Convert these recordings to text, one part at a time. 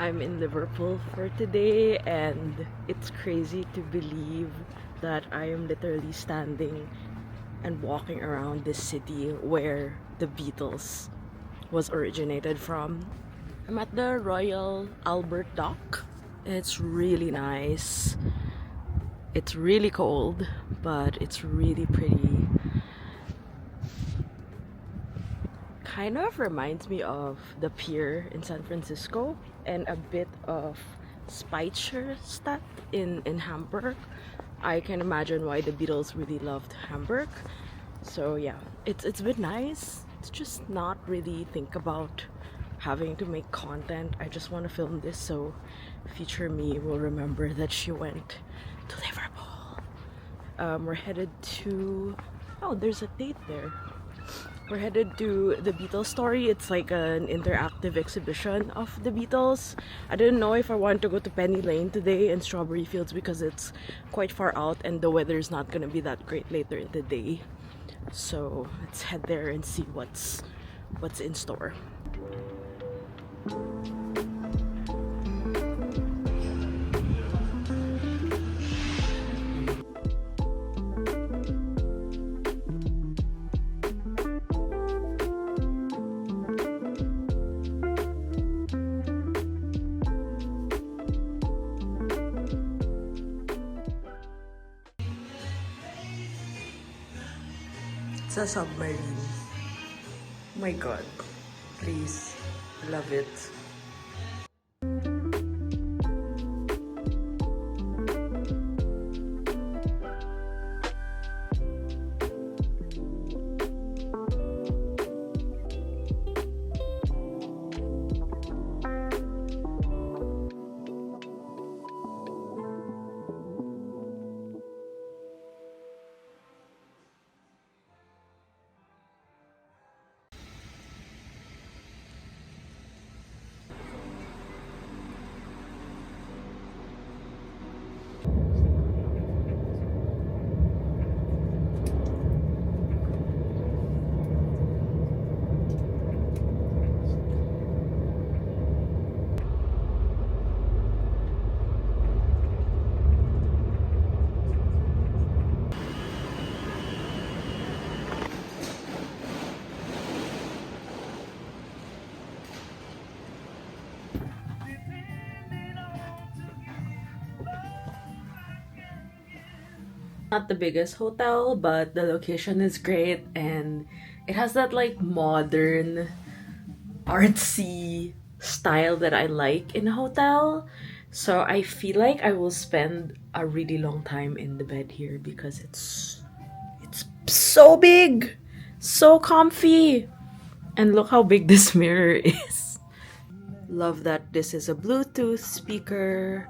I'm in Liverpool for today, and it's crazy to believe that I am literally standing and walking around this city where the Beatles was originated from. I'm at the Royal Albert Dock. It's really nice. It's really cold, but it's really pretty. Kind of reminds me of the pier in San Francisco and a bit of Speicherstadt in Hamburg. I can imagine why the Beatles really loved Hamburg. So yeah, it's been nice. It's just not really think about having to make content. I just want to film this so future me will remember that she went to Liverpool. We're headed to... oh, there's a date there. We're headed to the Beatles story. It's like an interactive exhibition of the Beatles. I didn't know if I wanted to go to Penny Lane today and Strawberry Fields because it's quite far out and the weather is not gonna be that great later in the day. So let's head there and see what's in store. It's a submarine. Oh my god. Please. Love it. Not the biggest hotel, but the location is great and it has that like modern artsy style that I like in a hotel. So I feel like I will spend a really long time in the bed here because it's so big, so comfy. And look how big this mirror is. Love that this is a Bluetooth speaker,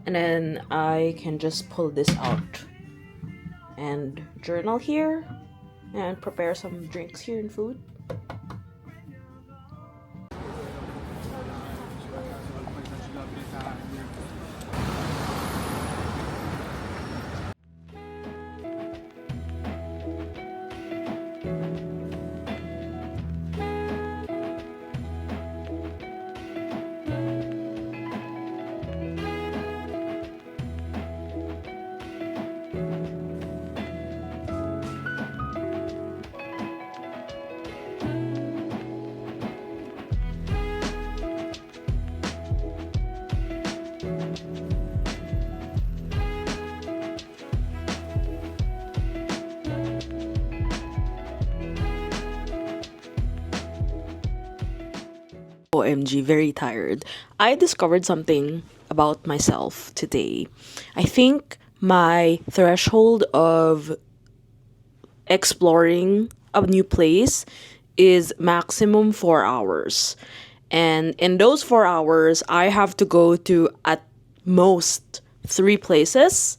and then I can just pull this out and journal here and prepare some drinks here and food. OMG, very tired. I discovered something about myself today. I think my threshold of exploring a new place is maximum 4 hours. And in those 4 hours, I have to go to at most 3 places,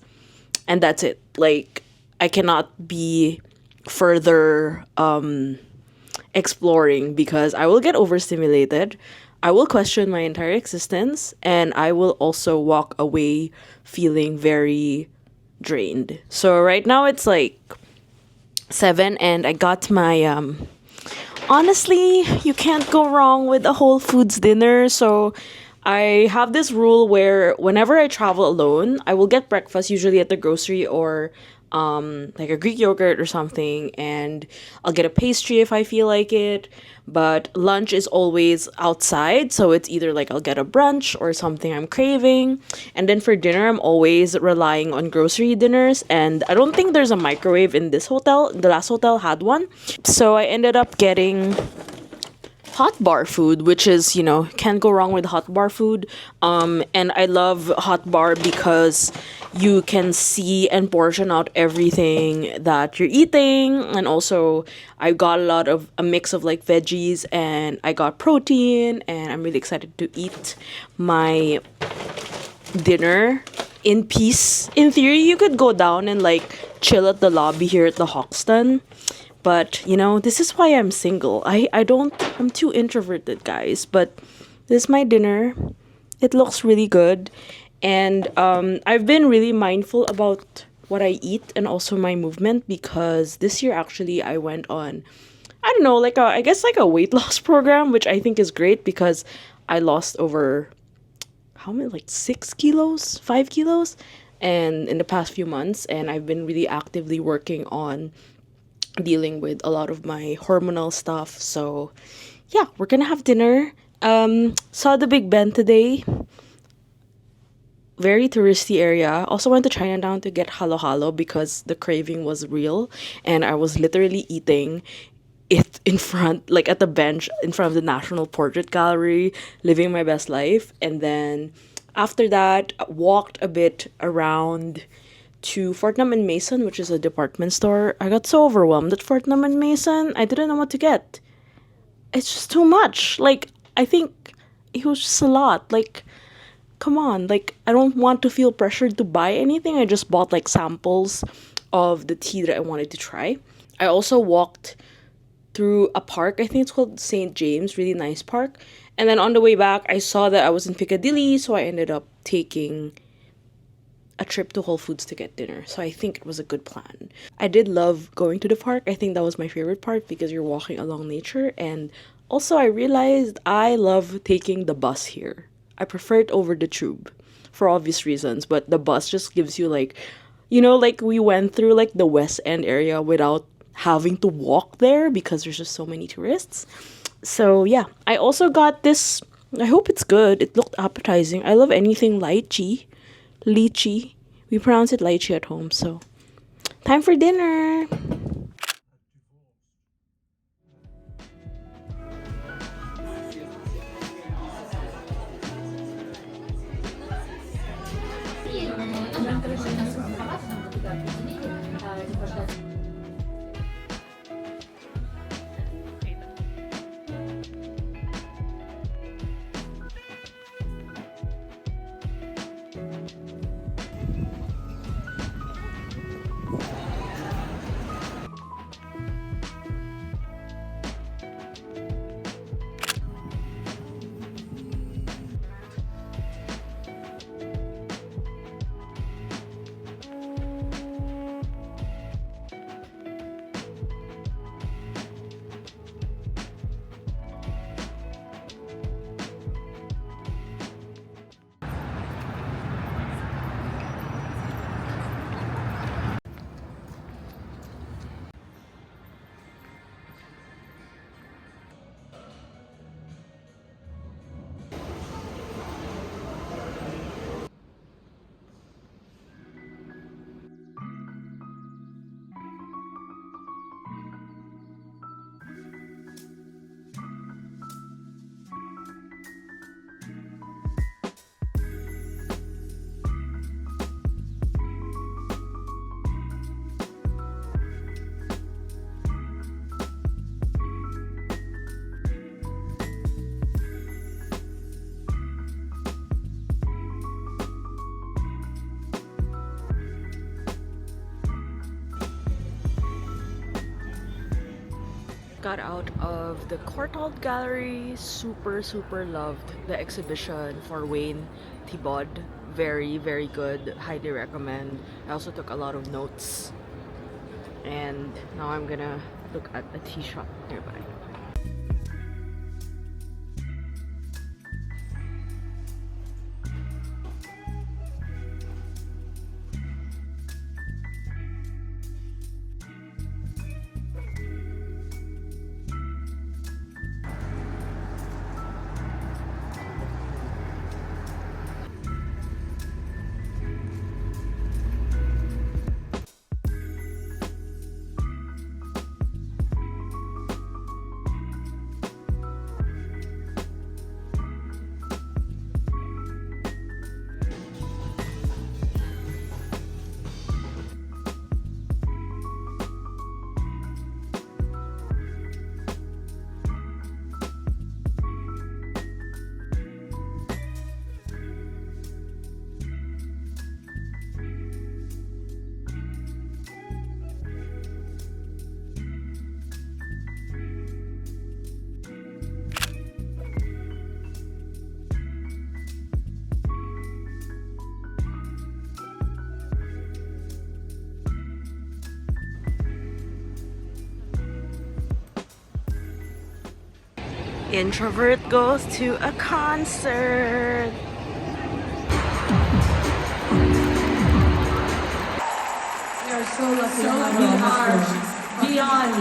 and that's it. Like, I cannot be further exploring because I will get overstimulated. I will question my entire existence and I will also walk away feeling very drained. So right now it's like 7 and I got my honestly, you can't go wrong with a Whole Foods dinner. So I have this rule where whenever I travel alone, I will get breakfast usually at the grocery or like a Greek yogurt or something, and I'll get a pastry if I feel like it. But lunch is always outside, so it's either like I'll get a brunch or something I'm craving. And then for dinner, I'm always relying on grocery dinners, and I don't think there's a microwave in this hotel. The last hotel had one. So I ended up getting hot bar food, which is, you know, can't go wrong with hot bar food. And I love hot bar because you can see and portion out everything that you're eating. And also I got a mix of like veggies, and I got protein, and I'm really excited to eat my dinner in peace. In theory, you could go down and like chill at the lobby here at the Hoxton. But, you know, this is why I'm single. I'm too introverted, guys. But this is my dinner. It looks really good. And I've been really mindful about what I eat and also my movement, because this year actually I went on, I don't know, like I guess like a weight loss program, which I think is great because I lost over, how many, like 6 kilos, 5 kilos, and in the past few months. And I've been really actively working on dealing with a lot of my hormonal stuff. So yeah, we're gonna have dinner. Saw the Big Ben today. Very touristy area. Also went to Chinatown to get halo halo because the craving was real, and I was literally eating it in front, like at the bench in front of the National Portrait Gallery, living my best life. And then after that, walked a bit around to Fortnum and Mason, which is a department store. I got so overwhelmed at Fortnum and Mason. I didn't know what to get. It's just too much. Like, I think it was just a lot. Like, come on. Like, I don't want to feel pressured to buy anything. I just bought like samples of the tea that I wanted to try. I also walked through a park. I think it's called St. James. Really nice park. And then on the way back, I saw that I was in Piccadilly, so I ended up taking a trip to Whole Foods to get dinner. So I think it was a good plan. I did love going to the park. I think that was my favorite part because you're walking along nature. And also I realized I love taking the bus here. I prefer it over the tube for obvious reasons, but the bus just gives you like, you know, like we went through like the West End area without having to walk there because there's just so many tourists. So yeah, I also got this. I hope it's good. It looked appetizing. I love anything lychee. Lychee. We pronounce it lychee at home, so time for dinner. Got out of the Courtauld Gallery. Super loved the exhibition for Wayne Thiebaud. Very good. Highly recommend. I also took a lot of notes. And now I'm gonna look at a tea shop nearby. Introvert goes to a concert. We are so lucky to have you beyond.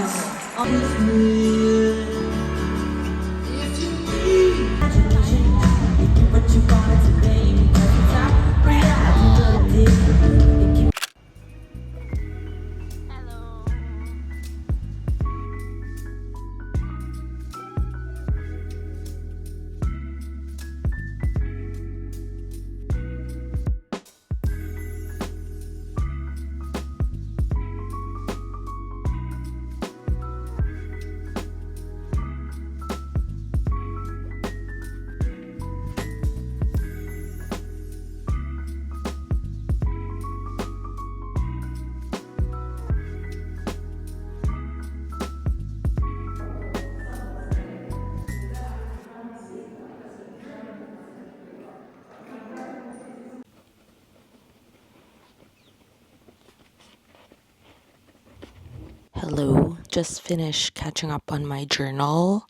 Hello, just finished catching up on my journal.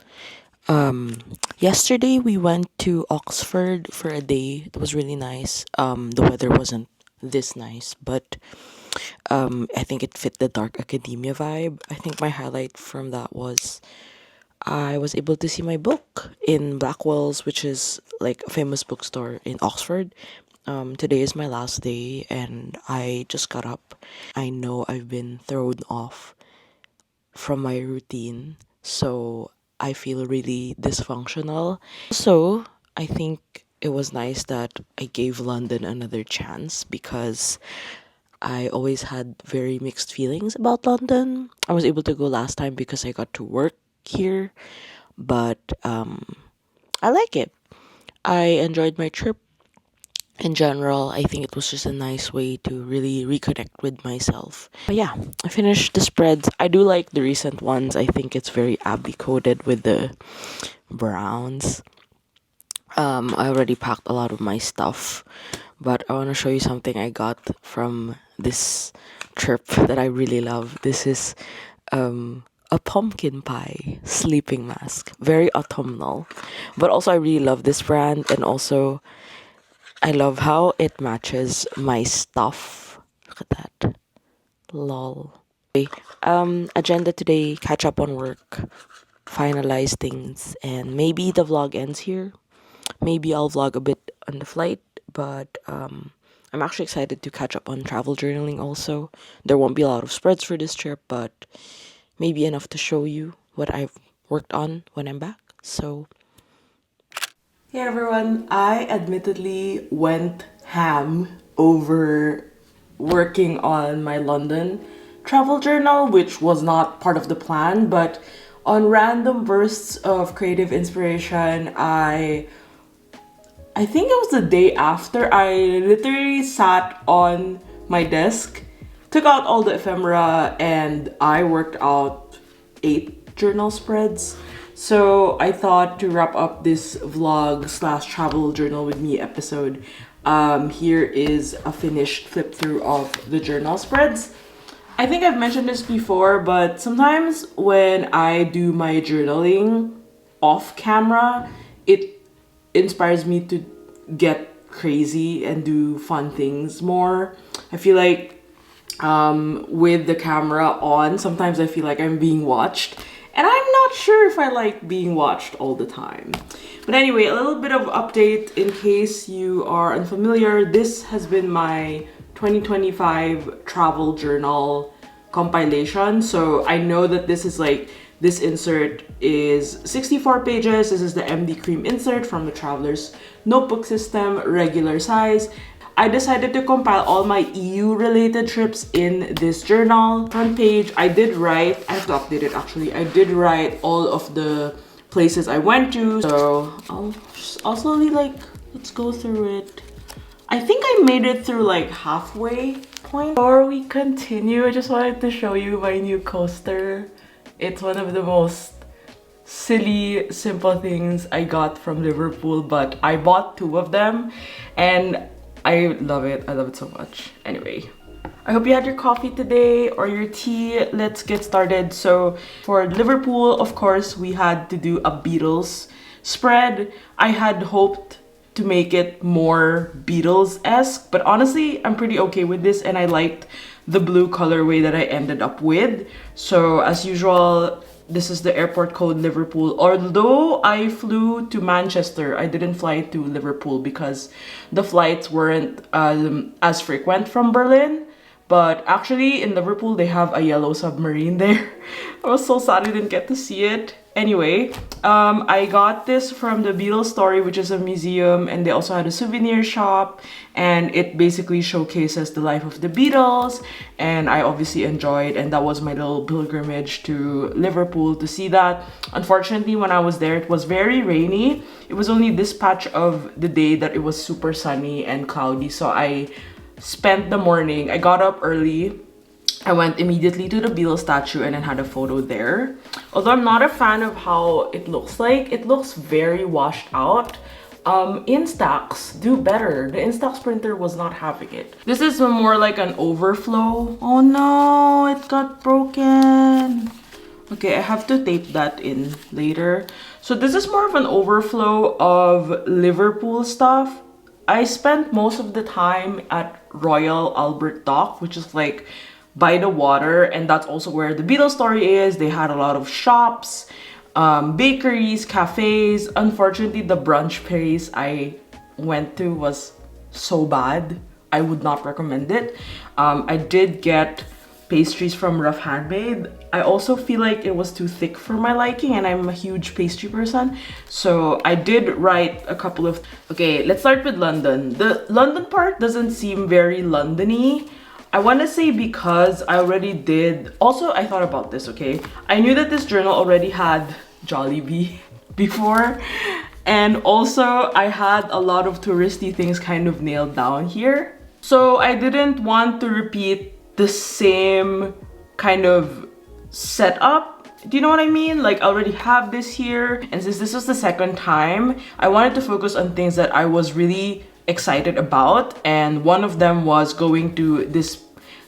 Yesterday we went to Oxford for a day. It was really nice. The weather wasn't this nice, but I think it fit the dark academia vibe. I think my highlight from that was I was able to see my book in Blackwell's, which is like a famous bookstore in Oxford. Today is my last day and I just got up. I know I've been thrown off from my routine, so I feel really dysfunctional. So I think it was nice that I gave London another chance because I always had very mixed feelings about London. I was able to go last time because I got to work here, but I like it. I enjoyed my trip. In general, I think it was just a nice way to really reconnect with myself. But yeah, I finished the spreads. I do like the recent ones. I think it's very Abbey coated with the browns. I already packed a lot of my stuff, but I want to show you something I got from this trip that I really love. This is a pumpkin pie sleeping mask, very autumnal. But also, I really love this brand, and also I love how it matches my stuff. Look at that. Lol. Okay, agenda today, catch up on work, finalize things, and maybe the vlog ends here. Maybe I'll vlog a bit on the flight, but I'm actually excited to catch up on travel journaling also. There won't be a lot of spreads for this trip, but maybe enough to show you what I've worked on when I'm back. So hey everyone, I admittedly went ham over working on my London travel journal, which was not part of the plan, but on random bursts of creative inspiration, I think it was the day after, I literally sat on my desk, took out all the ephemera, and I worked out 8 journal spreads. So I thought to wrap up this vlog slash travel journal with me episode, here is a finished flip through of the journal spreads. I think I've mentioned this before, but sometimes when I do my journaling off camera, it inspires me to get crazy and do fun things more. I feel like with the camera on, sometimes I feel like I'm being watched. And I'm not sure if I like being watched all the time. But anyway, a little bit of update in case you are unfamiliar. This has been my 2025 travel journal compilation. So I know that this is like, this insert is 64 pages. This is the MD Cream insert from the Traveler's Notebook System, regular size. I decided to compile all my EU related trips in this journal. Front page, I did write, I have to update it actually, I did write all of the places I went to. So I'll slowly let's go through it. I think I made it through like halfway point. Before we continue, I just wanted to show you my new coaster. It's one of the most silly, simple things I got from Liverpool, but I bought 2 of them and I love it. I love it so much. Anyway, I hope you had your coffee today or your tea. Let's get started. So for Liverpool, of course, we had to do a Beatles spread. I had hoped to make it more Beatles-esque, but honestly, I'm pretty okay with this and I liked the blue colorway that I ended up with. So as usual, this is the airport code Liverpool. Although I flew to Manchester, I didn't fly to Liverpool because the flights weren't as frequent from Berlin. But actually in Liverpool, they have a yellow submarine there. I was so sad I didn't get to see it. Anyway, I got this from the Beatles Story, which is a museum, and they also had a souvenir shop, and it basically showcases the life of the Beatles, and I obviously enjoyed, and that was my little pilgrimage to Liverpool to see that. Unfortunately, when I was there, it was very rainy. It was only this patch of the day that it was super sunny and cloudy, so I spent the morning. I got up early. I went immediately to the Beatles statue and then had a photo there. Although I'm not a fan of how it looks like. It looks very washed out. Instax do better. The Instax printer was not having it. This is more like an overflow. Oh no, it got broken. Okay, I have to tape that in later. So this is more of an overflow of Liverpool stuff. I spent most of the time at Royal Albert Dock, which is like by the water, and that's also where the Beatles Story is. They had a lot of shops, bakeries, cafes. Unfortunately, the brunch place I went to was so bad. I would not recommend it. I did get pastries from Rough Handmade. I also feel like it was too thick for my liking, and I'm a huge pastry person. So I did write a couple of... Okay, let's start with London. The London part doesn't seem very London-y. I want to say because I already did... Also, I thought about this, okay? I knew that this journal already had Jollibee before. And also, I had a lot of touristy things kind of nailed down here. So I didn't want to repeat the same kind of setup. Do you know what I mean? Like, I already have this here. And since this was the second time, I wanted to focus on things that I was really excited about, and one of them was going to this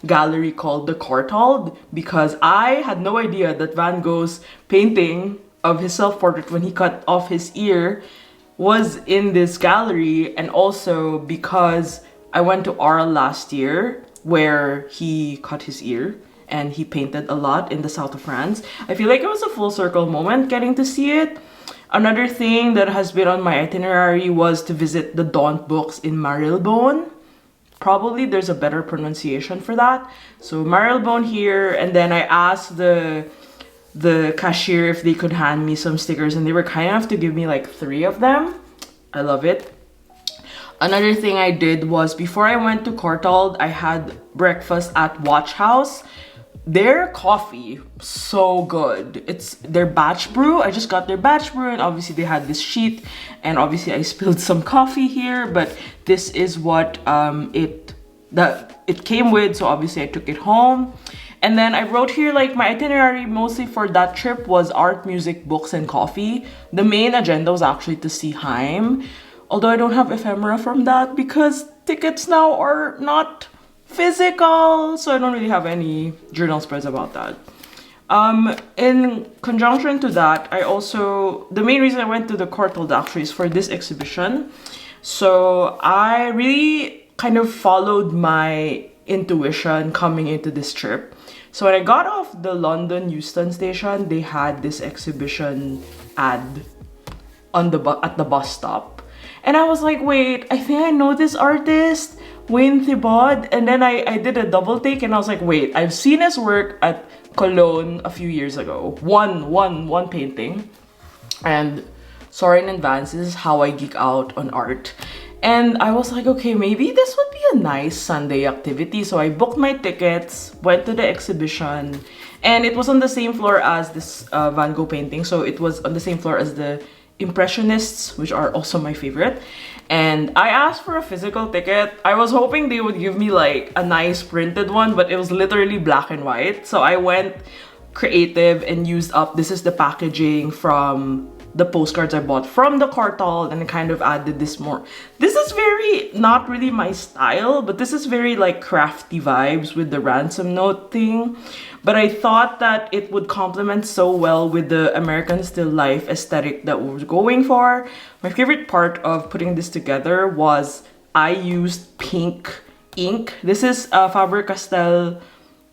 gallery called the Courtauld, because I had no idea that Van Gogh's painting of his self-portrait when he cut off his ear was in this gallery, and also because I went to Arles last year where he cut his ear and he painted a lot in the south of France. I feel like it was a full circle moment getting to see it. Another thing that has been on my itinerary was to visit the Daunt Books in Marylebone. Probably there's a better pronunciation for that. So Marylebone here, and then I asked the cashier if they could hand me some stickers, and they were kind enough to give me like 3 of them. I love it. Another thing I did was before I went to Courtauld, I had breakfast at Watch House. Their coffee, so good. It's their batch brew. I just got their batch brew, and obviously they had this sheet, and obviously I spilled some coffee here, but this is what it came with, so obviously I took it home. And then I wrote here like my itinerary mostly for that trip was art, music, books, and coffee. The main agenda was actually to see Haim, although I don't have ephemera from that because tickets now are not physical, so I don't really have any journal spreads about that. In conjunction to that, the main reason I went to the Courtauld actually is for this exhibition. So I really kind of followed my intuition coming into this trip. So when I got off the London Euston station, they had this exhibition ad on at the bus stop. And I was like, wait, I think I know this artist, Wayne Thibod. And then I did a double take and I was like, wait, I've seen his work at Cologne a few years ago. One painting. And sorry in advance, this is how I geek out on art. And I was like, okay, maybe this would be a nice Sunday activity. So I booked my tickets, went to the exhibition, and it was on the same floor as this Van Gogh painting. So it was on the same floor as the Impressionists, which are also my favorite. And I asked for a physical ticket. I was hoping they would give me like a nice printed one, but it was literally black and white. So I went creative and used up, this is the packaging from the postcards I bought from the cartel, and I kind of added this more. This is very, not really my style, but this is very like crafty vibes with the ransom note thing. But I thought that it would complement so well with the American still life aesthetic that we were going for. My favorite part of putting this together was I used pink ink. This is Faber-Castell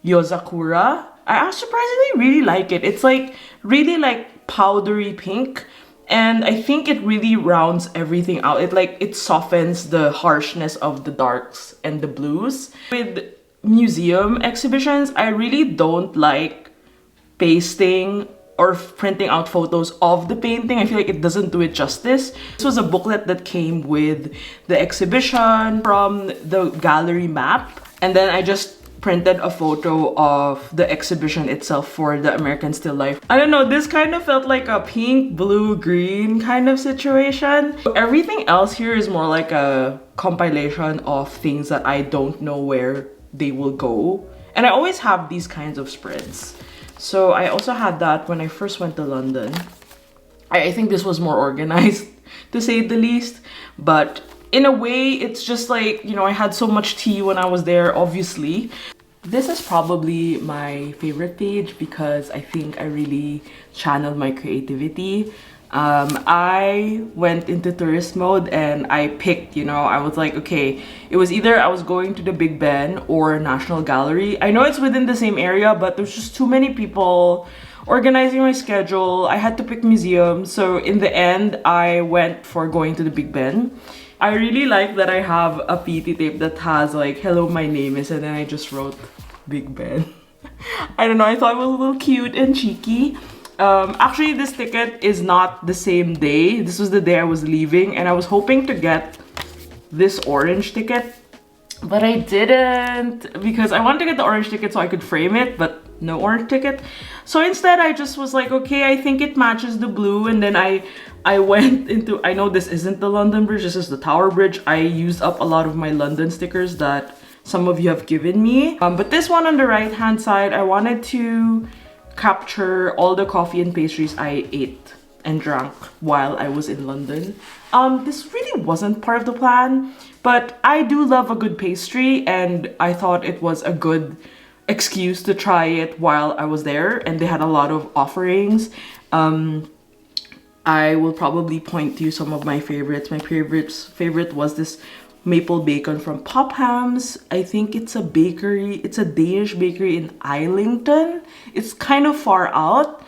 Yozakura. I surprisingly really like it. It's like really like powdery pink, and I think it really rounds everything out. It softens the harshness of the darks and the blues. With museum exhibitions, I really don't like pasting or printing out photos of the painting. I feel like it doesn't do it justice. This was a booklet that came with the exhibition from the gallery map, and then I just printed a photo of the exhibition itself for the American still life. I don't know, this kind of felt like a pink, blue, green kind of situation. Everything else here is more like a compilation of things that I don't know where they will go. And I always have these kinds of spreads. So I also had that when I first went to London. I think this was more organized, to say the least. But in a way, it's just like, you know, I had so much tea when I was there, obviously. This is probably my favorite page because I think I really channeled my creativity. I went into tourist mode and I picked, you know, I was like, okay, it was either I was going to the Big Ben or National Gallery. I know it's within the same area, but there's just too many people organizing my schedule. I had to pick museums. So in the end, I went for going to the Big Ben. I really like that I have a PT tape that has like, hello, my name is, and then I just wrote Big Ben. I don't know, I thought it was a little cute and cheeky. Actually, this ticket is not the same day. This was the day I was leaving, and I was hoping to get this orange ticket, but I didn't because I wanted to get the orange ticket so I could frame it, but no orange ticket. So instead, I just was like, okay, I think it matches the blue, and then I went into, I know this isn't the London Bridge, this is the Tower Bridge. I used up a lot of my London stickers that some of you have given me. But this one on the right hand side, I wanted to capture all the coffee and pastries I ate and drank while I was in London. This really wasn't part of the plan, but I do love a good pastry, and I thought it was a good excuse to try it while I was there, and they had a lot of offerings. I will probably point to some of my favorites. My favorite was this maple bacon from Popham's. I think it's a bakery. It's a Danish bakery in Islington. It's kind of far out.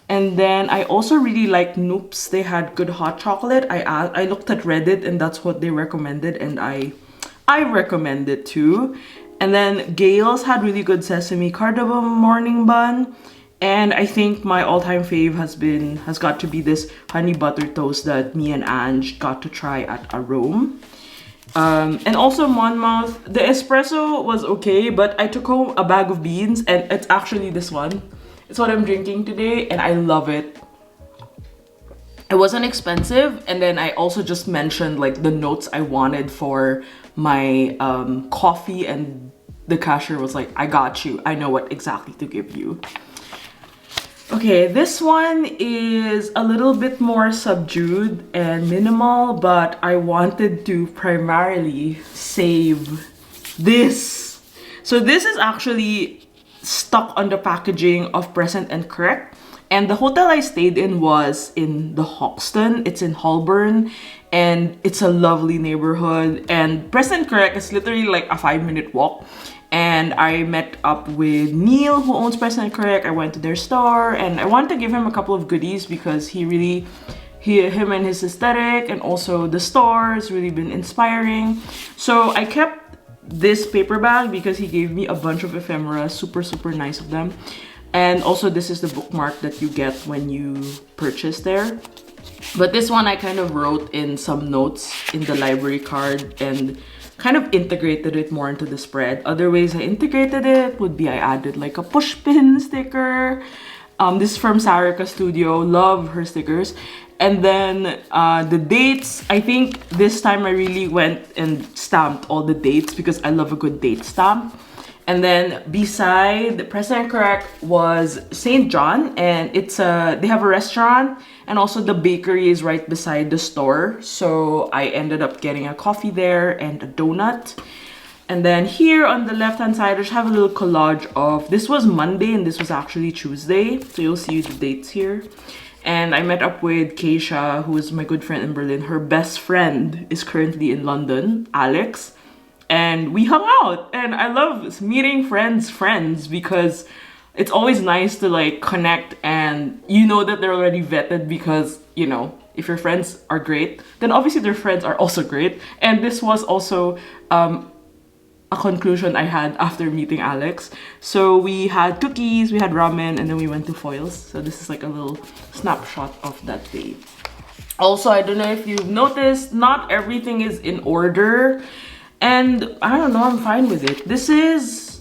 And then I also really like Noops. They had good hot chocolate. I looked at Reddit and that's what they recommended, and I recommend it too. And then Gale's had really good sesame cardamom morning bun. And I think my all-time fave has got to be this honey butter toast that me and Ange got to try at a Rome. And also Monmouth. The espresso was okay, but I took home a bag of beans, and it's actually this one. It's what I'm drinking today, and I love it. It wasn't expensive, and then I also just mentioned like the notes I wanted for my coffee, and the cashier was like, I got you. I know what exactly to give you. Okay, this one is a little bit more subdued and minimal, but I wanted to primarily save this. So this is actually stuck on the packaging of Present and Correct. And the hotel I stayed in was in the Hoxton. It's in Holborn, and it's a lovely neighborhood. And Present and Correct is literally like a 5-minute walk. And I met up with Neil, who owns Present Correct. I went to their store, and I wanted to give him a couple of goodies because him and his aesthetic and also the store has really been inspiring. So I kept this paper bag because he gave me a bunch of ephemera, super nice of them. And also this is the bookmark that you get when you purchase there. But this one I kind of wrote in some notes in the library card and kind of integrated it more into the spread. Other ways I integrated it would be I added like a push pin sticker. This is from Sarika Studio. Love her stickers. And then the dates, I think this time I really went and stamped all the dates because I love a good date stamp. And then beside President Correct was St. John, and they have a restaurant, and also the bakery is right beside the store. So I ended up getting a coffee there and a donut. And then here on the left hand side, I just have a little collage of, this was Monday and this was actually Tuesday. So you'll see the dates here. And I met up with Keisha, who is my good friend in Berlin. Her best friend is currently in London, Alex. And we hung out. And I love meeting friends because it's always nice to like connect, and you know that they're already vetted because, you know, if your friends are great, then obviously their friends are also great. And this was also a conclusion I had after meeting Alex. So we had cookies, we had ramen, and then we went to Foyles. So this is like a little snapshot of that day. Also, I don't know if you've noticed, not everything is in order. And I don't know, I'm fine with it. This is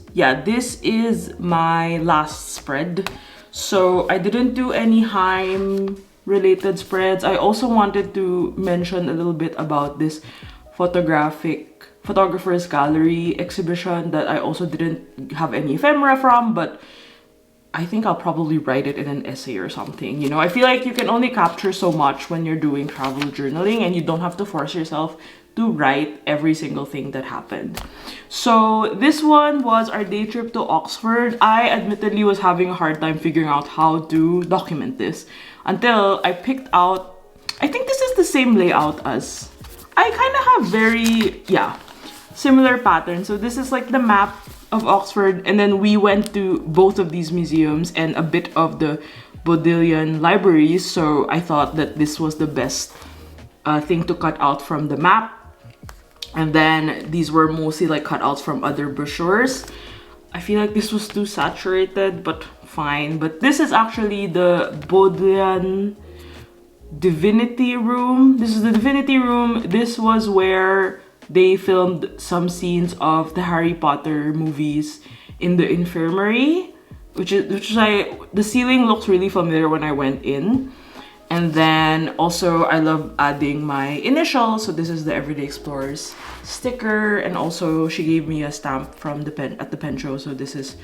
my last spread. So I didn't do any Heim related spreads. I also wanted to mention a little bit about this photographer's gallery exhibition that I also didn't have any ephemera from, but I think I'll probably write it in an essay or something. You know, I feel like you can only capture so much when you're doing travel journaling, and you don't have to force yourself to write every single thing that happened. So this one was our day trip to Oxford. I admittedly was having a hard time figuring out how to document this until I picked out, I think this is the same layout as, I kind of have very, similar pattern. So this is like the map of Oxford, and then we went to both of these museums and a bit of the Bodleian libraries. So I thought that this was the best thing to cut out from the map. And then these were mostly like cutouts from other brochures. I feel like this was too saturated, but fine. But this is actually the Bodleian Divinity Room. This is the Divinity Room. This was where they filmed some scenes of the Harry Potter movies in the infirmary, which is the ceiling looks really familiar when I went in. And then also I love adding my initials. So this is the Everyday Explorers sticker, and also she gave me a stamp from the pen show. So this is,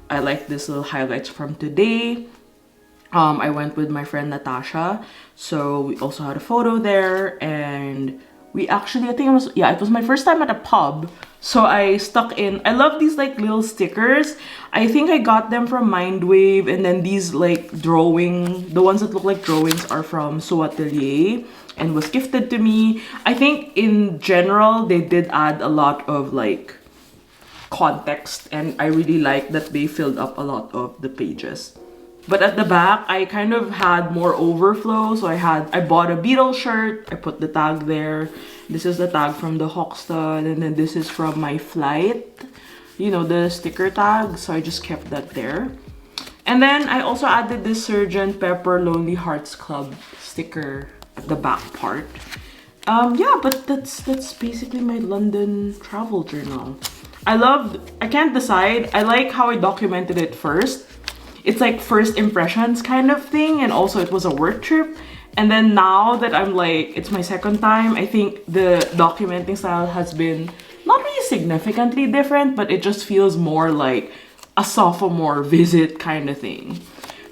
I like this little highlights from today. I went with my friend Natasha, so we also had a photo there, and we actually, I think it was my first time at a pub, so I stuck in, I love these like little stickers. I think I got them from Mindwave, and then these like the ones that look like drawings are from So Atelier and was gifted to me. I think in general, they did add a lot of like context, and I really like that they filled up a lot of the pages. But at the back, I kind of had more overflow. So I bought a Beatles shirt. I put the tag there. This is the tag from the Hoxton. And then this is from my flight. You know, the sticker tag. So I just kept that there. And then I also added this Sgt. Pepper Lonely Hearts Club sticker at the back part. But that's basically my London travel journal. I can't decide. I like how I documented it first. It's like first impressions kind of thing, and also it was a work trip. And then now that I'm like, it's my second time, I think the documenting style has been not really significantly different, but it just feels more like a sophomore visit kind of thing.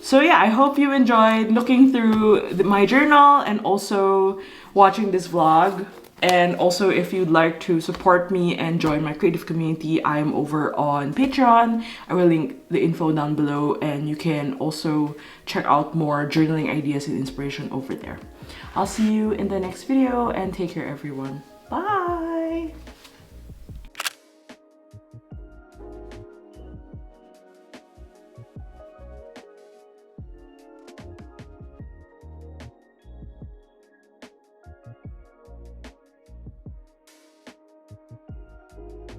So yeah, I hope you enjoyed looking through my journal and also watching this vlog. And also, if you'd like to support me and join my creative community, I'm over on Patreon. I will link the info down below, and you can also check out more journaling ideas and inspiration over there. I'll see you in the next video, and take care everyone. Bye!